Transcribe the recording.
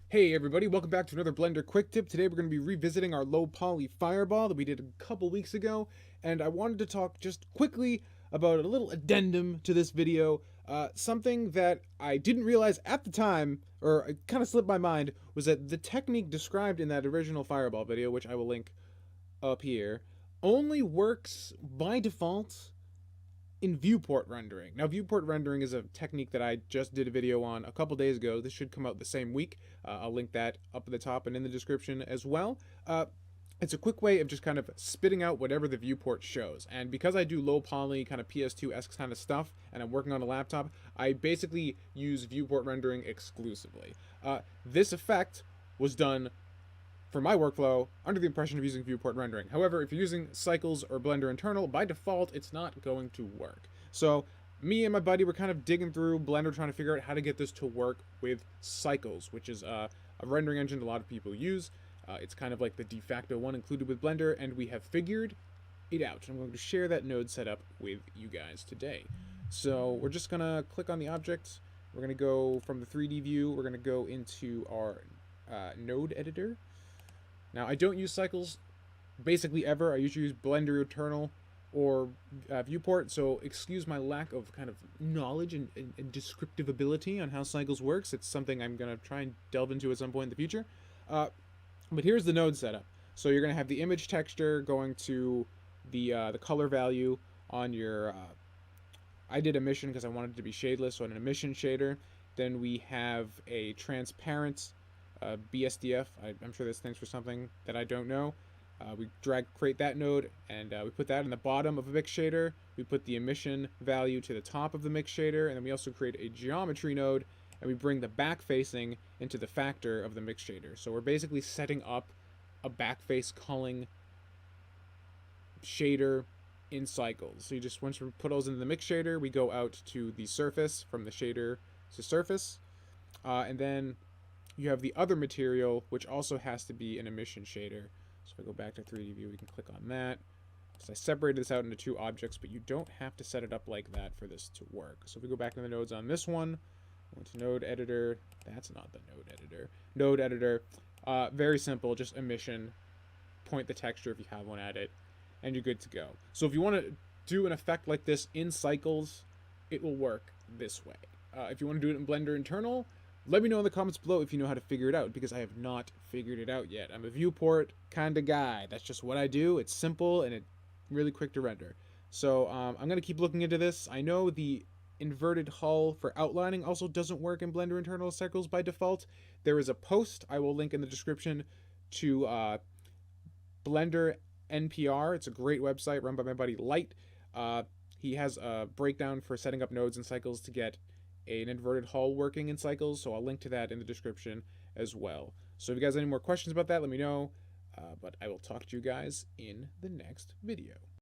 Hey everybody, welcome back to another Blender Quick Tip. Today we're going to be revisiting our low poly fireball that we did a couple weeks ago, and I wanted to talk just quickly about a little addendum to this video. Something that I didn't realize at the time, or it kind of slipped my mind, was that the technique described in that original fireball video, which I will link up here, only works by default in viewport rendering. Now, viewport rendering is a technique that I just did a video on a couple days ago. This should come out the same week. I'll link that up at the top and in the description as well. It's a quick way of just kind of spitting out whatever the viewport shows. And because I do low poly, kind of PS2-esque kind of stuff, and I'm working on a laptop, I basically use viewport rendering exclusively. This effect was done for my workflow under the impression of using viewport rendering. However, if you're using Cycles or Blender Internal, by default, it's not going to work. So me and my buddy were kind of digging through Blender trying to figure out how to get this to work with Cycles, which is a rendering engine a lot of people use. It's kind of like the de facto one included with Blender, and we have figured it out. I'm going to share that node setup with you guys today. So we're just going to click on the object. We're going to go from the 3D view. We're going to go into our node editor. Now, I don't use Cycles basically ever. I usually use Blender Eternal or Viewport, so excuse my lack of kind of knowledge and descriptive ability on how Cycles works. It's something I'm going to try and delve into at some point in the future. But here's the node setup. So you're going to have the image texture going to the color value on your... I did emission because I wanted it to be shadeless, so an emission shader. Then we have a transparent BSDF. I'm sure this stands for something that I don't know. We create that node, and we put that in the bottom of a mix shader. We put the emission value to the top of the mix shader, and then we also create a geometry node, and we bring the backfacing into the factor of the mix shader. So we're basically setting up a backface culling shader in Cycles. So you just, once we put those into the mix shader, we go out to the surface, from the shader to surface, and then you have the other material, which also has to be an emission shader. So if I go back to 3D view, we can click on that. So I separated this out into two objects, but you don't have to set it up like that for this to work. So if we go back to the nodes on this one, go to node editor. That's not the node editor. Node editor. Very simple, just emission. Point the texture if you have one at it, and you're good to go. So if you want to do an effect like this in Cycles, it will work this way. If you want to do it in Blender Internal, let me know in the comments below if you know how to figure it out, because I have not figured it out yet. I'm a viewport kind of guy. That's just what I do. It's simple and it's really quick to render. So I'm going to keep looking into this. I know the inverted hull for outlining also doesn't work in Blender Internal Cycles by default. There is a post I will link in the description to Blender NPR. It's a great website run by my buddy Light. He has a breakdown for setting up nodes and Cycles to get an inverted hull working in Cycles, so I'll link to that in the description as well. So if you guys have any more questions about that, let me know, but I will talk to you guys in the next video.